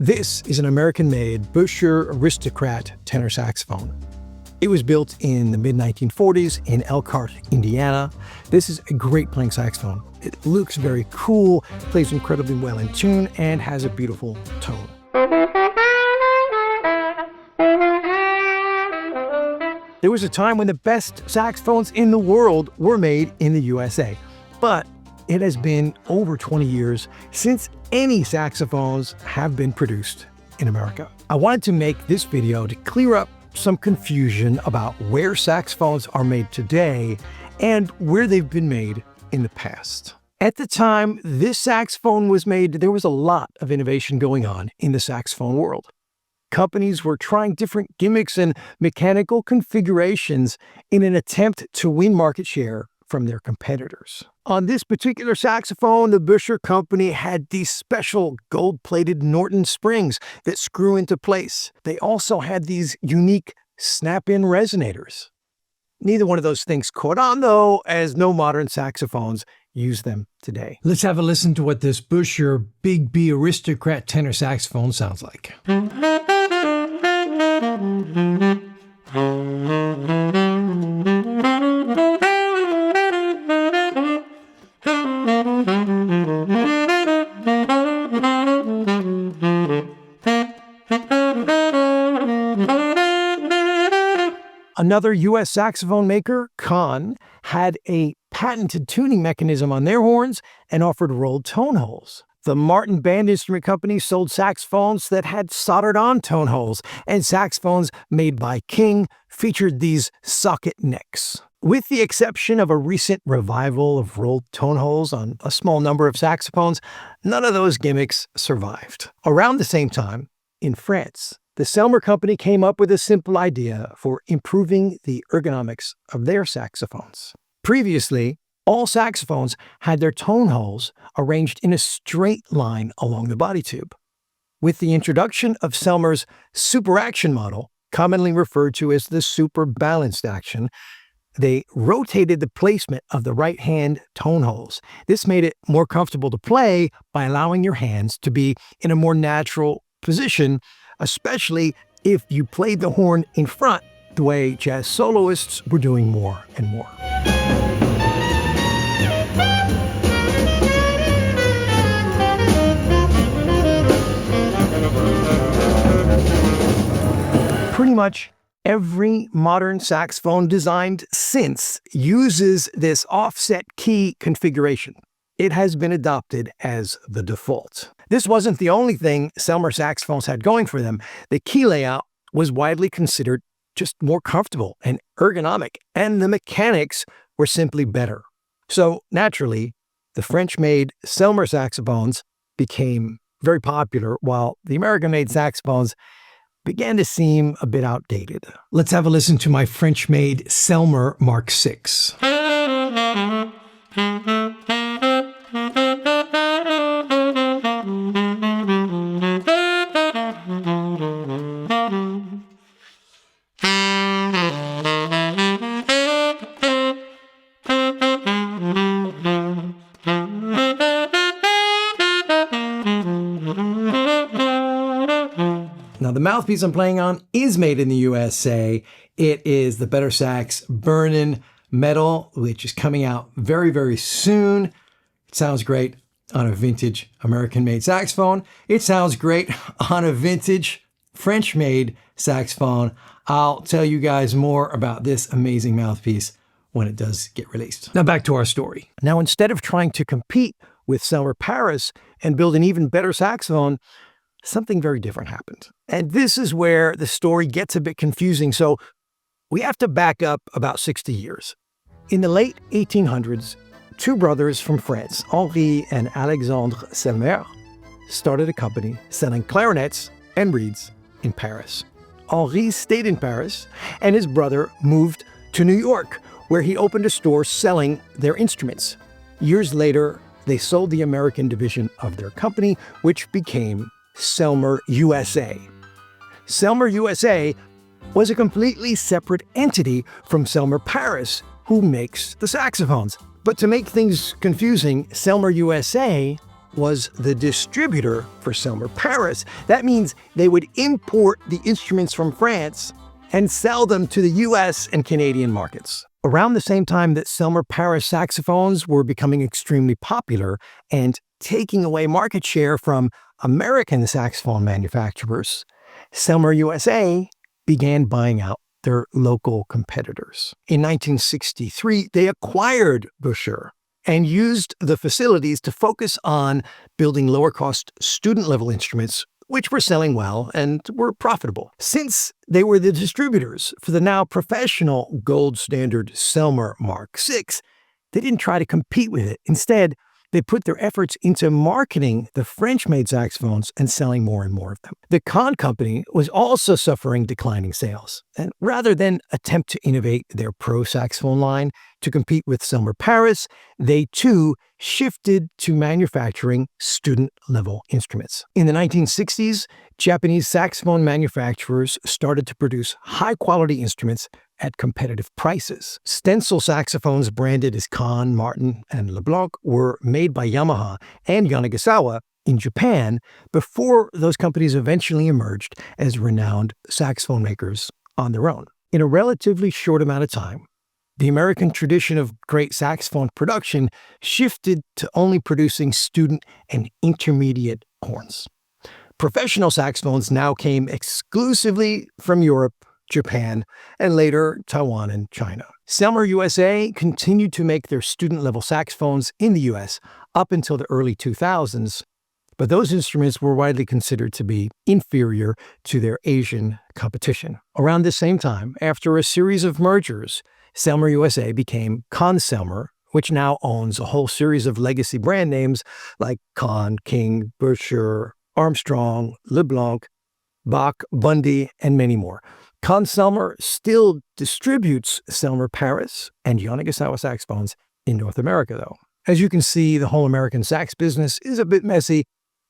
This is an American-made Buescher Aristocrat tenor saxophone. It was built in the mid-1940s in Elkhart, Indiana. This is a great playing saxophone. It looks very cool, plays incredibly well in tune, and has a beautiful tone. There was a time when the best saxophones in the world were made in the USA, but it has been over 20 years since any saxophones have been produced in America. I wanted to make this video to clear up some confusion about where saxophones are made today and where they've been made in the past. At the time this saxophone was made, there was a lot of innovation going on in the saxophone world. Companies were trying different gimmicks and mechanical configurations in an attempt to win market share from their competitors. On this particular saxophone, the Buescher company had these special gold-plated Norton springs that screw into place. They also had these unique snap-in resonators. Neither one of those things caught on, though, as no modern saxophones use them today. Let's have a listen to what this Buescher Big B Aristocrat tenor saxophone sounds like. Another U.S. saxophone maker, Kahn, had a patented tuning mechanism on their horns and offered rolled tone holes. The Martin Band Instrument Company sold saxophones that had soldered-on tone holes, and saxophones made by King featured these socket necks. With the exception of a recent revival of rolled tone holes on a small number of saxophones, none of those gimmicks survived. Around the same time, in France, the Selmer company came up with a simple idea for improving the ergonomics of their saxophones. Previously, all saxophones had their tone holes arranged in a straight line along the body tube. With the introduction of Selmer's super action model, commonly referred to as the super balanced action, they rotated the placement of the right hand tone holes. This made it more comfortable to play by allowing your hands to be in a more natural position, especially if you played the horn in front the way jazz soloists were doing more and more. Pretty much every modern saxophone designed since uses this offset key configuration. It has been adopted as the default. This wasn't the only thing Selmer saxophones had going for them. The key layout was widely considered just more comfortable and ergonomic, and the mechanics were simply better. So naturally, the French-made Selmer saxophones became very popular, while the American-made saxophones began to seem a bit outdated. Let's have a listen to my French-made Selmer Mark VI. Now, the mouthpiece I'm playing on is made in the USA. It is the Better Sax Burnin' Metal, which is coming out very, very soon. It sounds great on a vintage American-made saxophone. It sounds great on a vintage French-made saxophone. I'll tell you guys more about this amazing mouthpiece when it does get released. Now back to our story. Now, instead of trying to compete with Selmer Paris and build an even better saxophone, something very different happened. And this is where the story gets a bit confusing, so we have to back up about 60 years. In the late 1800s, two brothers from France, Henri and Alexandre Selmer, started a company selling clarinets and reeds in Paris. Henri stayed in Paris, and his brother moved to New York, where he opened a store selling their instruments. Years later, they sold the American division of their company, which became Selmer USA. Selmer USA was a completely separate entity from Selmer Paris, who makes the saxophones. But to make things confusing, Selmer USA was the distributor for Selmer Paris. That means they would import the instruments from France and sell them to the US and Canadian markets. Around the same time that Selmer Paris saxophones were becoming extremely popular and taking away market share from American saxophone manufacturers, Selmer USA began buying out their local competitors. In 1963, they acquired Buescher and used the facilities to focus on building lower-cost student-level instruments, which were selling well and were profitable. Since they were the distributors for the now professional gold standard Selmer Mark VI, they didn't try to compete with it. Instead, they put their efforts into marketing the French-made saxophones and selling more and more of them. The Kahn Company was also suffering declining sales, and rather than attempt to innovate their pro saxophone line to compete with Selmer Paris, they too shifted to manufacturing student-level instruments. In the 1960s, Japanese saxophone manufacturers started to produce high-quality instruments at competitive prices. Stencil saxophones branded as Kahn, Martin, and LeBlanc were made by Yamaha and Yanagisawa in Japan before those companies eventually emerged as renowned saxophone makers on their own. In a relatively short amount of time, the American tradition of great saxophone production shifted to only producing student and intermediate horns. Professional saxophones now came exclusively from Europe, Japan, and later Taiwan and China. Selmer USA continued to make their student-level saxophones in the US up until the early 2000s, but those instruments were widely considered to be inferior to their Asian competition. Around the same time, after a series of mergers, Selmer USA became Kahn-Selmer, which now owns a whole series of legacy brand names like Kahn, King, Buescher, Armstrong, LeBlanc, Bach, Bundy, and many more. Kahn-Selmer still distributes Selmer Paris and Yanagisawa saxophones in North America, though. As you can see, the whole American sax business is a bit messy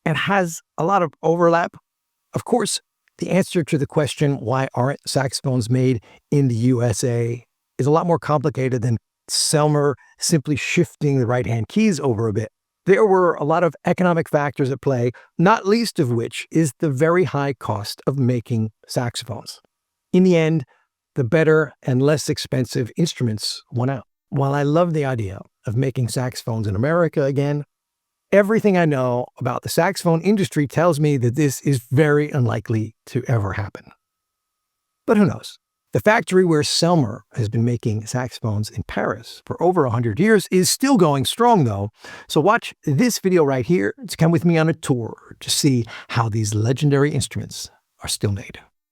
and has a lot of overlap. Of course, the answer to the question, why aren't saxophones made in the USA, is a lot more complicated than Selmer simply shifting the right-hand keys over a bit. There were a lot of economic factors at play, not least of which is the very high cost of making saxophones. In the end, the better and less expensive instruments won out. While I love the idea of making saxophones in America again, everything I know about the saxophone industry tells me that this is very unlikely to ever happen. But who knows? The factory where Selmer has been making saxophones in Paris for over 100 years is still going strong, though. So watch this video right here to come with me on a tour to see how these legendary instruments are still made.